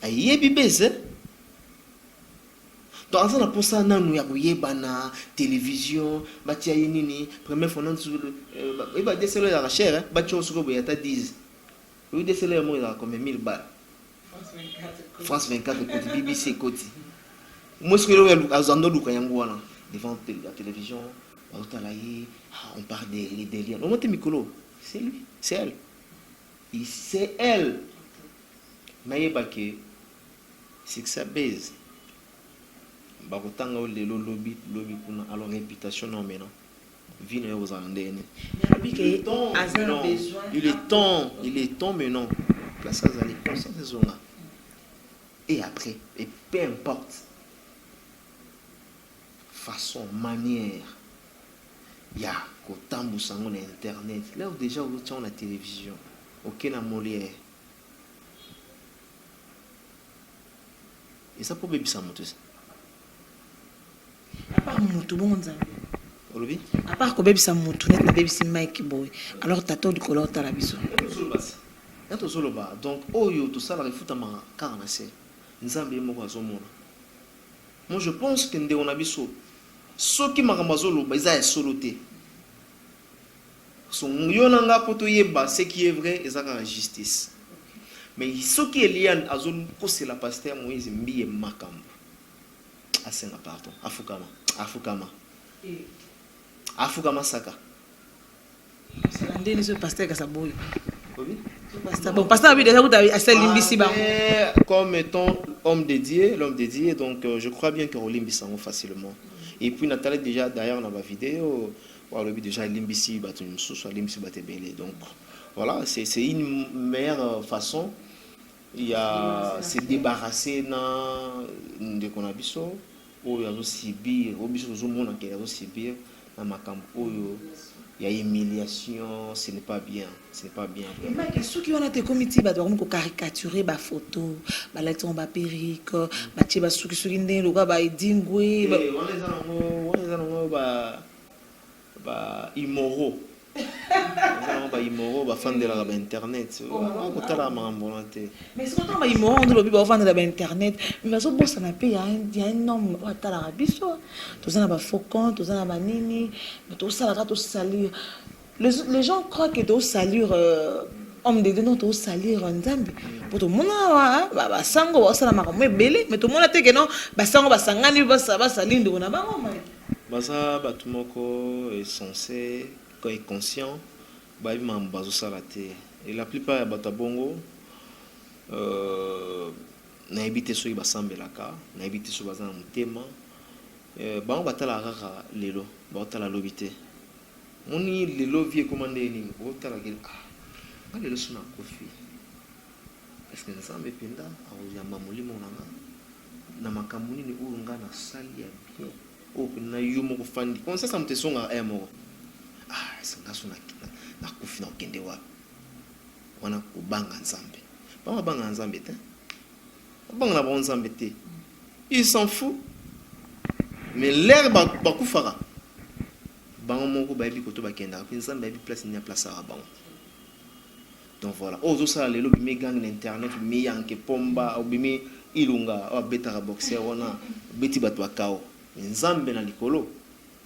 Y est bébé, donc on a poussé à Nanou, y a na télévision, batia nini, première fois on sur il va déceler la recherche, batia au secours, il y a ta 10. Oui, déceler moi il a comme 1000 balles. France 24 côté BBC côté. Moi ce que le azando luka yango wana devant la télévision, on parle des délires. On monte Mikolo, c'est lui, c'est elle. C'est elle. Maïebake, c'est que ça baise. Bakotanga le lobby kuna alors réputation non maintenant vine aux andene il est temps maintenant la ça allait conscience zona et après et peu importe façon manière il y a kotambu sango na internet là où déjà on tient la télévision OK na Molière et ça peut bien ça monter. À part Moutou Bonza. Olobi? À part que bébé sa Moutou net na bébé si Mike boy. Alors t'as tout de color t'as la biso. Donc oyo tout ça la refuta ma karnase nzambe moko azomona. Moi je pense que ndé on a biso soki makambo azoloba eza ya solo te. So yonanga poto yeba ce qui est vrai ezaka la justice. Mais soki Eliane azon kosela pasteur Moïse mbiye makambo. Asenga pardon, afukama saka. Ndeni so pasteur kasaboy. Bon, pasteur a déjà limbisi ba. Comme étant l'homme de Dieu, donc je crois bien que limbisa facilement. Et puis Nathalie déjà d'ailleurs dans ma vidéo, on a déjà limbisi batu msusu, limbisi batebele. Donc voilà, c'est une meilleure façon. Il y a se débarrasser de qu'on a biso, ou il y a subir, ou biso zo mona qu'il y a subir dans ma camp il y a humiliation, ce n'est pas bien, ce n'est pas bien. Mais ceux qui ont été commis, bah doivent caricaturer ba photo, ba lettre ba perruque, ba tiba ceux qui ne le gars ba dingwe, ba immoraux. Ba immoraux ba fan de la internet. Mais c'est quand ba immoraux on le ba fan de la internet, mais ça bon ça n'a pas il y a un homme à ta la biso. Tous ça na ba faucon, tous ça na ba nini, mais tout ça là tout salir. Les gens croient que tout salir homme de Dieu non tout salir nzambe. Pour tout le monde ba sango ba sala makambo ebele, mais tout le monde a te que non ba sango ba sangani ba salir ndo na bango mai. Basa batumoko est censé quand il est conscient, bah il m'a basé sur la terre. Et la plupart ya batabongo na habité sur basambe laka, na habité sur bazana mutema. Ba on batala rara lelo, ba otala lobité. Moni lelo vie commandé ni, otala gel ah. Lelo suna kofi. Est-ce que ça me penda a ya mamuli monanga na makamuni ni urunga na sali ya bien. Oh na yumo ko fandi. Comment ça me te songa moko. Ah, sanga suna na kofi na kende wa. Wana ko banga nzambe. Ba banga nzambe te. Banga na ba nzambe te. Il s'en fout. Mais l'air ba kufara. Bango moko ba bi koto ba kenda. Nzambe ba bi place ni place à bango. Donc voilà. Ozo sala lelo bi me gang internet mi yanke pomba ou bi me ilunga o beta boxer wana beti batwa kao. Nzambe na likolo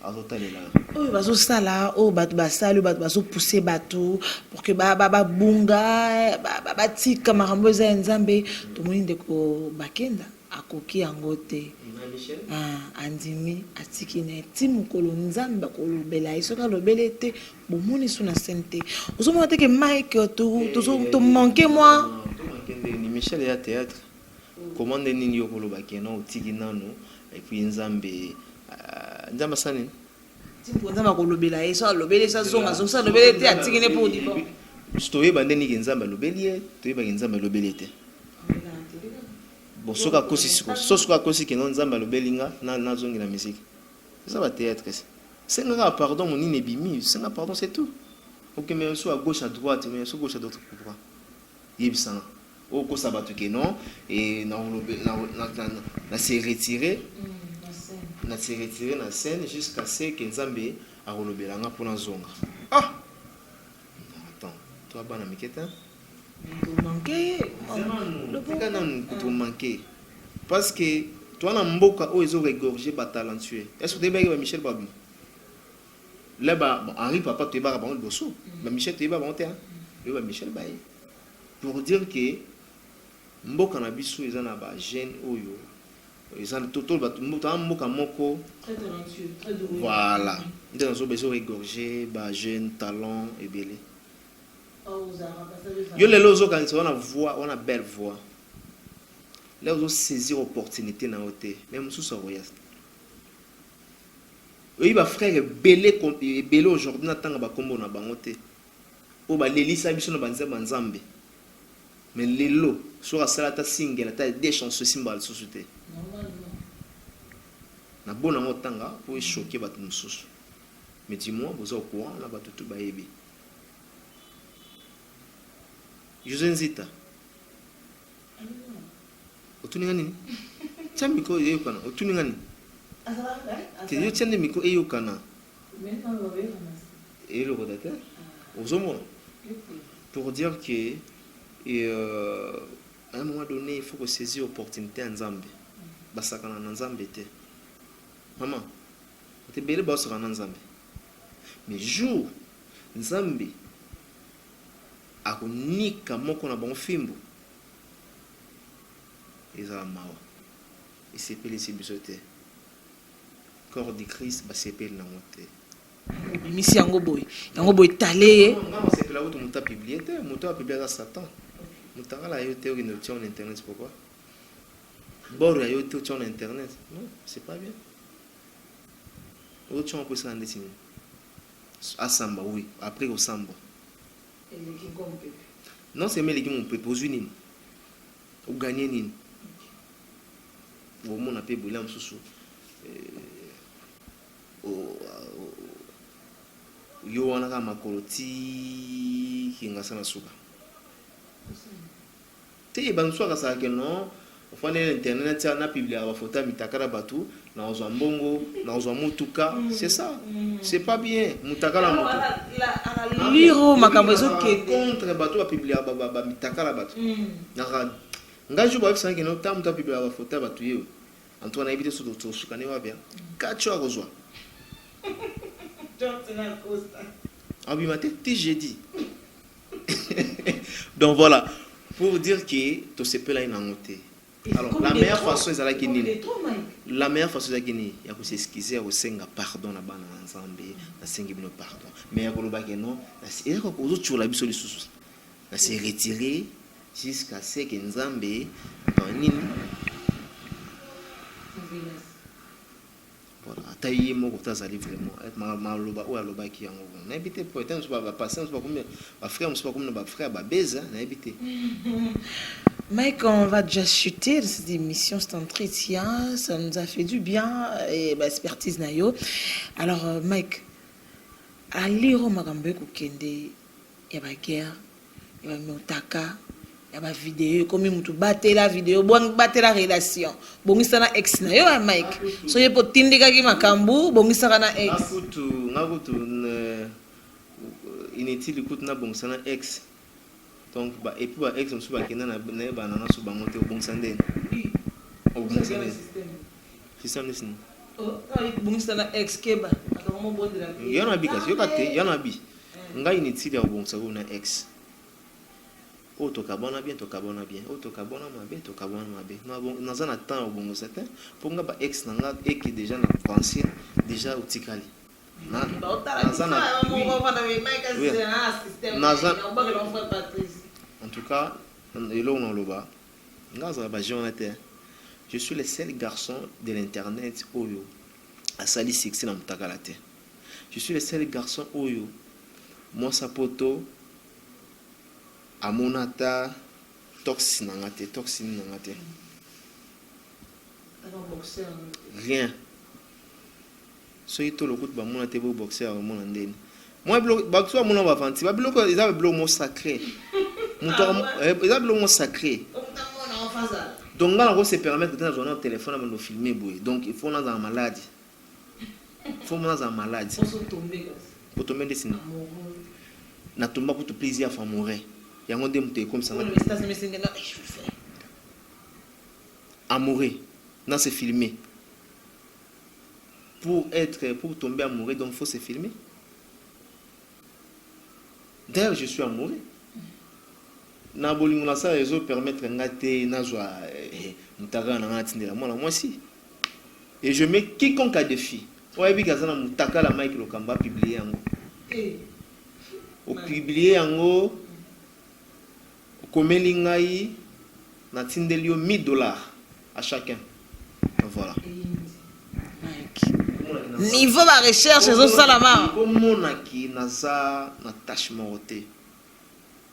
azotalela. Oh bazo sala o batu basali batu bazo pousser batu pour que ba bunga ba tika makambo za nzambe to molinde ko bakenda akoki yango te. Andimi atiki na timu kolo nzambe kolobela isoka lobele te bomoni suna sente ozomona te que Mike to manquer moi ni Michel ya théâtre commande nini yo koloba keno otiki nanu et puis nzambe nzambe sani timu nzambe kolobela iso lobele sa zonga zonga lobele te atiki ne pour dibo stoye bandeni ki nzambe lobeli to yeba nzambe lobeli te bon soka kosi soka kosi ke non nzambe lobelinga na zongi na musique ça va théâtre c'est nga pardon mon inébimi c'est nga pardon c'est tout OK mais soit à gauche à droite mais soit gauche à droite pourquoi yebisana o ko sabatu ke non et na se retirer na se retirer na scène jusqu'à ce que nzambe a rolobelanga pour na zonga ah attends toi bana miketa manqué parce que toi na mboka o ezo regorger ba talentueux est-ce que tu ba Michel Babi là ba Henri papa tu ba ba bosso ba Michel tu ba ba te ba Michel Baye pour dire que mboka na biso eza na ba jeune oyo eza total ba mboka moko très talentueux très doué voilà ndena zo bezo regorger ba jeune talent et belé. Yo les lozo quand on a voix, on a belle voix. Là on saisir opportunité na côté, même sous ça voyage. Oui ba frère belé aujourd'hui na tanga ba kombo na bangote. O ba lelisa biso na banzambe. Mais lelo sur la salata single ta des chansons symbole société. Na bona motanga pour choquer ba tumususu. Mais dis-moi vous au courant na ba tutu ba yebi. José Nzita. Otuninga nini? Chamiko eyokana. Otuninga nini? Te yo tchande miko eyokana. Et le redacteur. Pour dire que Et à un moment donné, il faut que saisir l'opportunité en Zambie. Basakana en Zambie. Maman, tu es belle boss en Zambie. Mais jour, Zambie, a unika moko na bon fimbo. Et ça mawa. Et c'est pelé c'est bisoté. Corps de Christ, bah c'est pelé na moté. Misi yango boy talé. Non, c'est pelé auto monta publié, monta publié à Satan. Monta la yoté au sur internet pourquoi? Bord ya yoté sur internet. Non, c'est pas bien. Autre chose peut s'en dessiner. À Samba oui, après au Samba. Non, c'est mais les qui m'ont proposé nini. Ou gagner nini. Au monde a payé boulam sous yo wana kama makoloti kinga sana suka te banso ka sa ke non ofane internet na publier ba photo mitakala batu na ozo mbongo na ozo mutuka c'est ça c'est pas bien mutakala mutuka liro makambo ezo ke contre batu ba publier ba mitakala batu na ngaju ba fisa ke non tam ta publier ba photo batu yo Antoine a évité ce que tu as bien. Quand tu as rejoint. Ah oui, ma tête, j'ai dit. Donc voilà, pour dire que tu sais pas là, il a noté. Alors, la meilleure façon, c'est la Guinée. La meilleure façon, c'est la Guinée. Il y a que s'excuser au Senga pardon, la banane ensemble, la Senga pardon. Mais il y a que le baguette non. Il y a que les autres sur la bise sous. La s'est retiré jusqu'à ce que Nzambe dans l'île. Voilà, taillé mon côté ça livre vraiment maloba ou aloba qui en on habité pour être on va passer on va comme ba frère on va comme ba frère ba baiser on habité. Mike, on va déjà chuter dans cette émission, cet entretien, ça nous a fait du bien et bah, expertise nayo. Alors Mike, à lire makambo ko kende ya ba guerre, ya ba motaka ya ba vidéo comme mutu batela vidéo bon batela relation bongisa na ex na yo Mike so yepo tindika ki makambu bongisa na ex ngakutu inutile kutuna bongisa na ex donc ba et puis ba ex on suba kenda na ba na so ba monter bongisa ndene bongisa ndene système nisini bongisa na ex keba akamo bondela yana bi kasi yo kate yana bi ngai inutile bongisa na ex. Oh, tu cabona bien, tu cabona bien. Oh, tu cabona bien, tu cabona bien. Nous avons un temps au bon certain. Pour nous, ex nanga et qui déjà na français déjà au tikali. En tout cas, je suis le seul garçon de l'internet Oyo à Sali Sixi na Mutakalate. Je suis le seul garçon Oyo. Moi sapoto amonata toxine nangate rien soyez tout le coup de monate beau boxer au monde ndeni moi boxer mon va fanti ba biloko ils avaient biloko sacré ils avaient biloko sacré donc là on se permettre de dans un téléphone avant de filmer boy donc il faut dans un maladie faut dans un maladie pour tomber des signes na tomba pour te plaisir à faire mourir. Il y a un monde comme ça. Amoureux, non c'est filmé. Pour tomber amoureux, donc il faut se filmer. D'ailleurs, je suis amoureux. Nabolingo ça réseau permettre ngate nazwa mutaka na ngatindela moi aussi. Et je mets quiconque a défi. Ouais bi kazana mutaka la Mike Lokamba publier yango. Au publier yango komeli ngai na tindeli yo $1000 à chacun. Voilà. Niveau la recherche ezo salama. Comment naki naza na tâche moroté.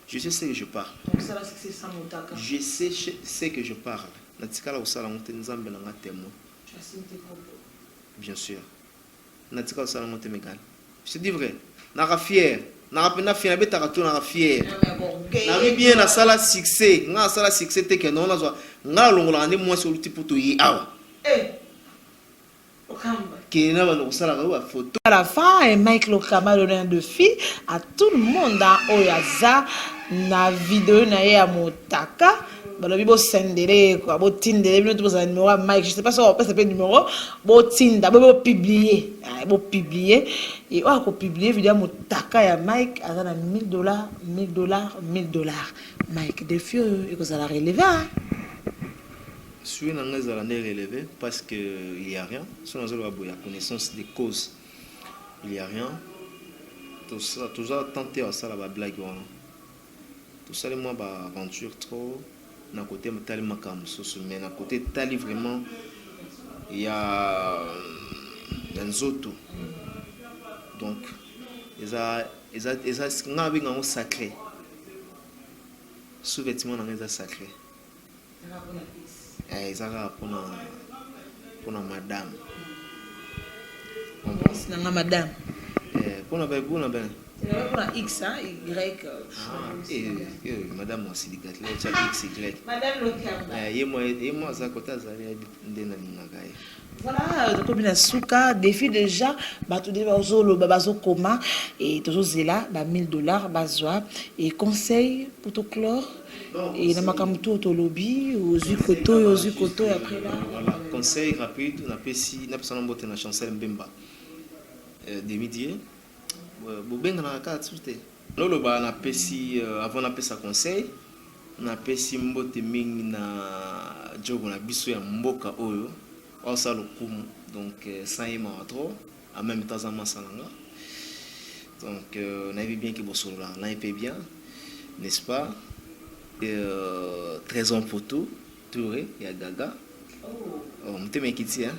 Je sais ce que je parle. Donc ça là c'est ça motaka. Je sais ce que je parle. Na tikala osala monte nzambe na nga témoin. Tu assumes tes propos. Bien sûr. Na tikala osala monte mégal. Je dis vrai. Na fier. Na fier betaka to na fier. Na bien na sala succès. Na sala succès te que non na zo. Na longola ndi moi sur tipo to yi awa. À la fin, Mike Lokamba donne un défi à tout le monde dans Oyaza na vidéo na ye ya motaka balobi bo sendele quoi bo tindele bino to za numéro Mike, je sais pas si on peut s'appeler numéro bo tinda bo publier et on a publier vidéo motaka ya Mike à na $1000 $1000 Mike défi et que ça la relever hein. Sur une anglaise à l'année relevée parce que il y a rien sur nous avons la connaissance des causes il y a rien tout ça tenté à ça la blague tout ça les mois bah aventure trop d'un côté tali makam mais d'un côté tali vraiment il y a un autre donc ils a un sacré sous-vêtement dans les sacré ils ont pour madame c'est la madame pour la belle pour la X hein Y madame aussi les gars X Y madame Lokamba et moi ça côté ça ndena lingaga voilà donc comme suka défi déjà bato de bazolo babazo koma et toujours zela ba $1000 bazwa et conseil pour to clore et na makamto to lobby aux koto après là voilà conseil rapide na pesi na personne mbote na chancel Mbemba demi-dieu bobenga na carte surte lolo ba na pesi avant na pesa conseil na pesi mbote mingi na jogo na biso ya mboka oyo ça le coup donc ça y est trop en même temps ça m'a salanga donc on a vu bien que bossolo là il paye bien n'est-ce pas et trésor photo Touré il y a Gaga oh on te met qui hein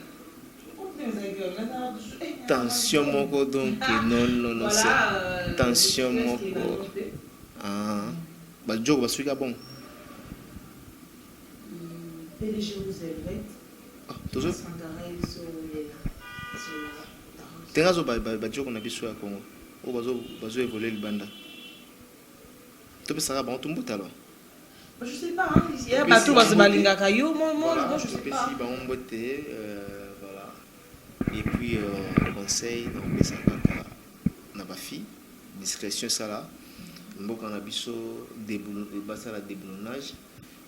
tension moko donc non c'est tension moko bah jogo ba suika bon PDG vous avez toujours tengazo ba jogo na biso ya Congo o bazo évoluer libanda to pesaka ba tumbuta lo je sais pas hein ici ba tout ba balingaka yo moi je sais pas ba ombote voilà et puis conseil donc pesaka na ba fille discrétion ça là mboka na biso déboulonnage ba ça la déboulonnage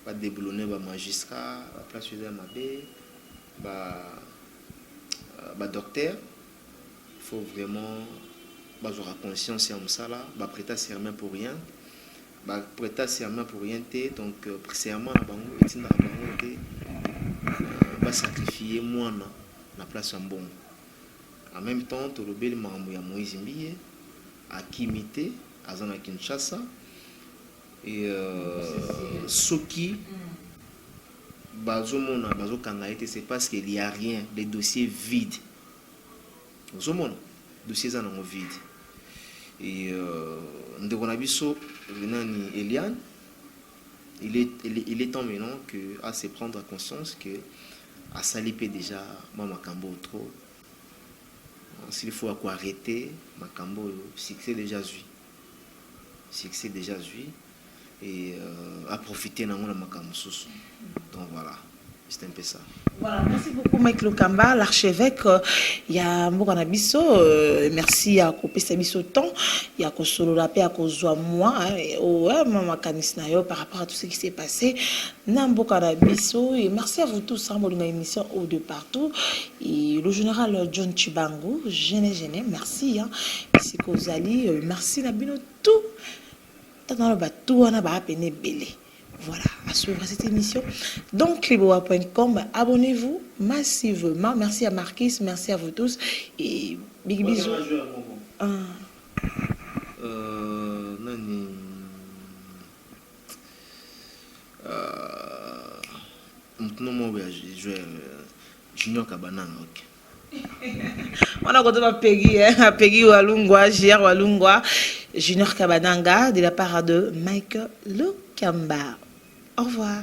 ba déboulonner ba magistrat ba place de mabe bah docteur faut vraiment avoir conscience en ça là bah prêter serment pour rien donc serment na bango etinda bango te ba sacrifier moi na place en bon en même temps to lobeli makambo ya Moïse Mbiye akimité azana Kinshasa et soki bazomona bazokanga été c'est parce qu'il y a rien les dossiers vides bazomona dossiers en vide et ndeko na biso nani Eliane il est temps maintenant que à se prendre conscience que à saliper déjà makambo trop s'il faut quoi arrêter makambo succès déjà vu et à profiter dans la makambo soso. Donc voilà, c'est un peu ça. Voilà, merci beaucoup Mike Lokamba, l'archevêque. Il y a Mbokanabiso, merci à Kopesa Biso temps, il y a Kosolo la paix à Kozwa moi, maman Kanisnayo par rapport à tout ce qui s'est passé. Nambokanabiso et merci à vous tous hein, pour une émission au de partout. Et le général John Chibango, Gene, merci hein. Merci Kozali, merci Nabino tout. Dans le bateau, on a pas peine belé. Voilà, à suivre cette émission. Donc, cliboa.com, abonnez-vous massivement. Merci à Marquis, merci à vous tous. Et big bisous. Nani. Maintenant, moi, je joue Junior Kabananga. On a rencontré Peggy Walungwa, JR Walungwa, Junior Kabananga, de la part de Mike Lokamba. Au revoir.